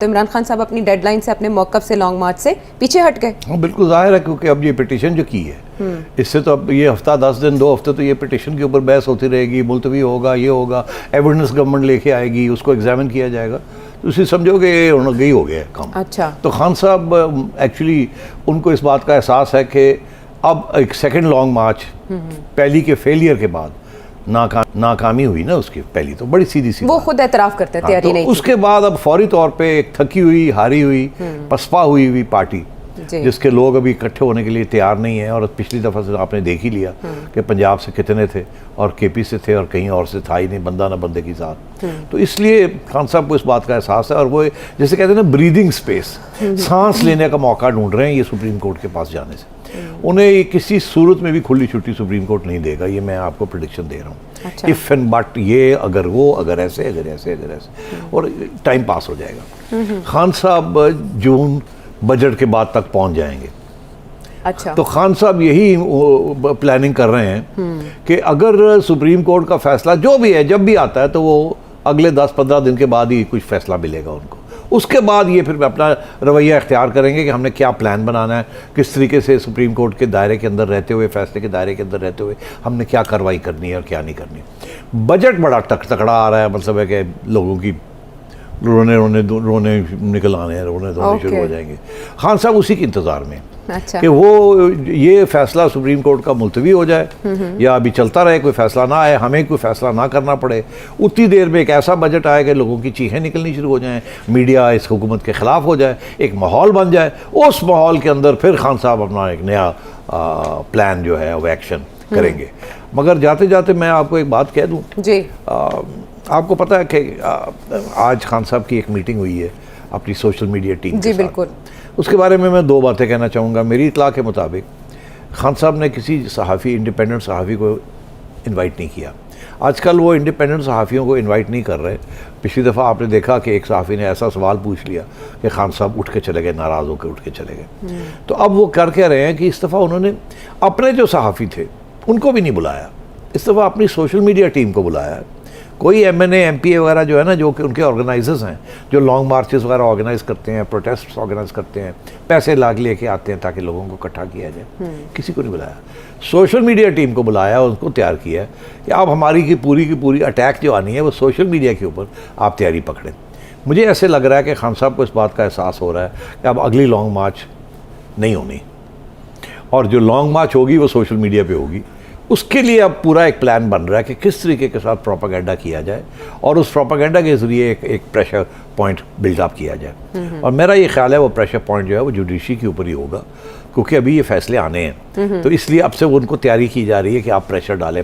तो इमरान खान साहब अपनी डेडलाइन से, अपने मौक़िफ़ से, लॉन्ग मार्च से पीछे हट गए। हाँ बिल्कुल जाहिर है, क्योंकि अब ये पिटीशन जो की है इससे तो अब ये हफ्ता 10 दिन 2 हफ्ते तो ये पिटीशन के ऊपर बहस होती रहेगी, मुलतवी होगा, ये होगा, एविडेंस गवर्नमेंट लेके आएगी, उसको एग्जामिन किया जाएगा, तो उसे समझोगे गई हो गया है काम। अच्छा, तो खान साहब एक्चुअली उनको इस बात का एहसास है कि अब एक सेकेंड लॉन्ग मार्च पहली के फेलियर के बाद नाकामी हुई ना उसकी, पहली तो बड़ी सीधी सी वो खुद एतराफ़ करते हैं तैयारी तो नहीं थी। उसके बाद अब फौरी तौर पे एक थकी हुई, हारी हुई, पसपा हुई पार्टी जिसके लोग अभी इकट्ठे होने के लिए तैयार नहीं है। और पिछली दफ़ा से आपने देख ही लिया कि पंजाब से कितने थे और केपी से थे और कहीं और से था ही नहीं, बंदा ना बंदे की साथ। तो इसलिए खान साहब को इस बात का एहसास है और वो जैसे कहते हैं ना ब्रीदिंग स्पेस, सांस लेने का मौका ढूंढ रहे हैं ये सुप्रीम कोर्ट के पास जाने से। उन्हें किसी सूरत में भी खुली छुट्टी सुप्रीम कोर्ट नहीं देगा, ये मैं आपको प्रेडिक्शन दे रहा हूँ। अच्छा। इफ़ एंड बट ये अगर वो अगर ऐसे अगर ऐसे अगर ऐसे और टाइम पास हो जाएगा। खान साहब जून बजट के बाद तक पहुंच जाएंगे। अच्छा, तो खान साहब यही प्लानिंग कर रहे हैं कि अगर सुप्रीम कोर्ट का फैसला जो भी है जब भी आता है तो वो अगले 10-15 दिन के बाद ही कुछ फैसला मिलेगा उनको। उसके बाद ये फिर अपना रवैया इख्तियार करेंगे कि हमने क्या प्लान बनाना है, किस तरीके से सुप्रीम कोर्ट के दायरे के अंदर रहते हुए, फैसले के दायरे के अंदर रहते हुए हमने क्या कार्रवाई करनी है और क्या नहीं करनी। बजट बड़ा तकड़ा आ रहा है, मतलब है कि लोगों की रोने निकल आने हैं, रोने धोने शुरू हो जाएंगे। खान साहब उसी के इंतज़ार में अच्छा, कि वो ये फैसला सुप्रीम कोर्ट का मुलतवी हो जाए या अभी चलता रहे, कोई फैसला ना आए, हमें कोई फैसला ना करना पड़े। उतनी देर में एक ऐसा बजट आए कि लोगों की चीखें निकलनी शुरू हो जाएं, मीडिया इस हुकूमत के ख़िलाफ़ हो जाए, एक माहौल बन जाए। उस माहौल के अंदर फिर खान साहब अपना एक नया प्लान जो है वो एक्शन करेंगे। मगर जाते जाते मैं आपको एक बात कह दूँ जी, आपको पता है कि आज खान साहब की एक मीटिंग हुई है अपनी सोशल मीडिया टीम जी के साथ। बिल्कुल। उसके बारे में मैं 2 बातें कहना चाहूँगा। मेरी इत्तला के मुताबिक खान साहब ने किसी सहाफ़ी, इंडिपेंडेंट सहाफ़ी को इनवाइट नहीं किया। आजकल वो इंडिपेंडेंट सहाफ़ियों को इनवाइट नहीं कर रहे। पिछली दफ़ा आपने देखा कि एक सहाफ़ी ने ऐसा सवाल पूछ लिया कि खान साहब उठ के चले गए, नाराज़ होकर उठ के चले गए। तो अब वो कर कह रहे हैं कि इस दफ़ा उन्होंने अपने जो सहाफ़ी थे उनको भी नहीं बुलाया, इस दफ़ा अपनी सोशल मीडिया टीम को बुलाया है। कोई MNA MPA वगैरह जो है ना, जो कि उनके ऑर्गेनाइजर्स हैं, जो लॉन्ग मार्चेस वगैरह ऑर्गेनाइज करते हैं, प्रोटेस्ट ऑर्गेनाइज करते हैं, पैसे लाग लेके आते हैं ताकि लोगों को इकट्ठा किया जाए, किसी को नहीं बुलाया। सोशल मीडिया टीम को बुलाया और उसको तैयार किया है कि आप हमारी की पूरी अटैक जो आनी है वो सोशल मीडिया के ऊपर आप तैयारी पकड़ें। मुझे ऐसे लग रहा है कि खान साहब को इस बात का एहसास हो रहा है कि अब अगली लॉन्ग मार्च नहीं होनी और जो लॉन्ग मार्च होगी वो सोशल मीडिया पर होगी। उसके लिए अब पूरा एक प्लान बन रहा है कि किस तरीके के साथ प्रोपागेंडा किया जाए और उस प्रोपागेंडा के ज़रिए एक प्रेशर पॉइंट बिल्डअप किया जाए। और मेरा ये ख्याल है वो प्रेशर पॉइंट जो है वो जुडिशरी के ऊपर ही होगा, क्योंकि अभी ये फैसले आने हैं। तो इसलिए अब से उनको तैयारी की जा रही है कि आप प्रेशर डालें।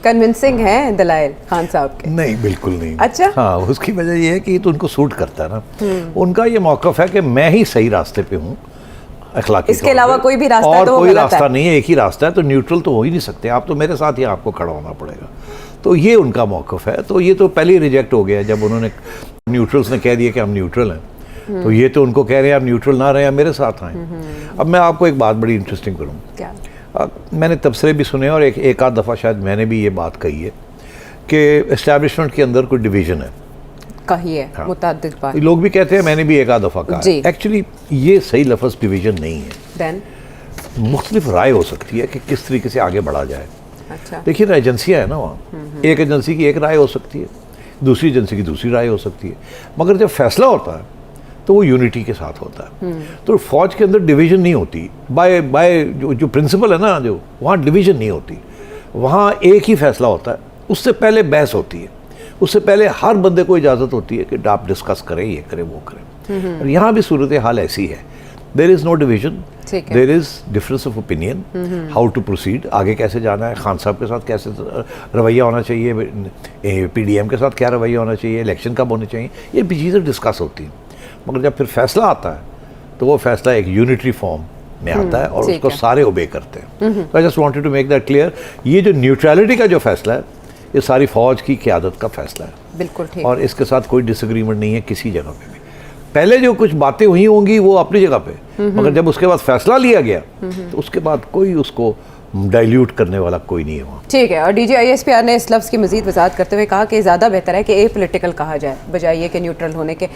कन्विंसिंग है दलाइल खान साहब के? नहीं, बिल्कुल नहीं। अच्छा, हाँ, उसकी वजह ये है कि तो उनको सूट करता है ना। उनका ये मौक़िफ़ है कि मैं ही सही रास्ते पे हूँ अखलाकी, इसके अलावा कोई भी रास्ता और तो कोई रास्ता नहीं है, एक ही रास्ता है, तो न्यूट्रल तो हो ही नहीं सकते आप, तो मेरे साथ ही आपको खड़ा होना पड़ेगा। तो ये उनका मौक़िफ़ है। तो ये तो पहले ही रिजेक्ट हो गया जब उन्होंने न्यूट्रल्स ने कह दिया कि हम न्यूट्रल हैं। तो ये तो उनको कह रहे हैं आप न्यूट्रल ना रहें, मेरे साथ आएँ। अब मैं आपको एक बात बड़ी इंटरेस्टिंग करूँ। क्या? मैंने तबसरे भी सुने और एक आध दफ़ा शायद मैंने भी ये बात कही है कि इस्टेब्लिशमेंट के अंदर कोई डिवीज़न है। कही है हाँ। मुतअद्दिद बार। लोग भी कहते हैं, मैंने भी एक आध दफ़ा कहा। एक्चुअली ये सही लफ्ज़ डिवीज़न नहीं है। देन मुख्तलिफ राय हो सकती है कि किस तरीके से आगे बढ़ा जाए। अच्छा, देखिए ना, एजेंसियाँ हैं ना वहाँ, एक एजेंसी की एक राय हो सकती है, दूसरी एजेंसी की दूसरी राय हो सकती है, मगर जब फैसला होता है तो वो यूनिटी के साथ होता है। तो फौज के अंदर डिवीज़न नहीं होती, बाय जो प्रिंसिपल है ना, जो वहाँ डिवीज़न नहीं होती, वहाँ एक ही फैसला होता है। उससे पहले बहस होती है, उससे पहले हर बंदे को इजाज़त होती है कि आप डिस्कस करें, ये करें, वो करें। और यहाँ भी सूरत हाल ऐसी है, there is no division, there is difference of opinion, how to proceed, आगे कैसे जाना है, खान साहब के साथ कैसे रवैया होना चाहिए, PDM के साथ क्या रवैया होना चाहिए, इलेक्शन कब होने चाहिए, ये भी चीज़ें डिस्कस होती हैं। मगर जब फिर फैसला आता है तो वो फैसला एक यूनिटरी फॉर्म में आता है और उसको सारे ओबे करते हैं। तो I just wanted to make that clear. ये जो न्यूट्रलिटी का जो फैसला है ये सारी फौज की क़यादत का फैसला है, बिल्कुल ठीक। और इसके साथ कोई डिसएग्रीमेंट नहीं है किसी जगह पे भी। पहले जो कुछ बातें हुई होंगी वो अपनी जगह पे, मगर जब उसके बाद फैसला लिया गया तो उसके बाद कोई उसको डाइल्यूट करने वाला कोई नहीं है वहाँ। ठीक है। और DGISPR ने इस लफ्ज़ की मज़ीद वजाहत करते हुए कहा कि ज़्यादा बेहतर है कि ए पोलिटिकल कहा जाए बजाय ये कि न्यूट्रल होने के।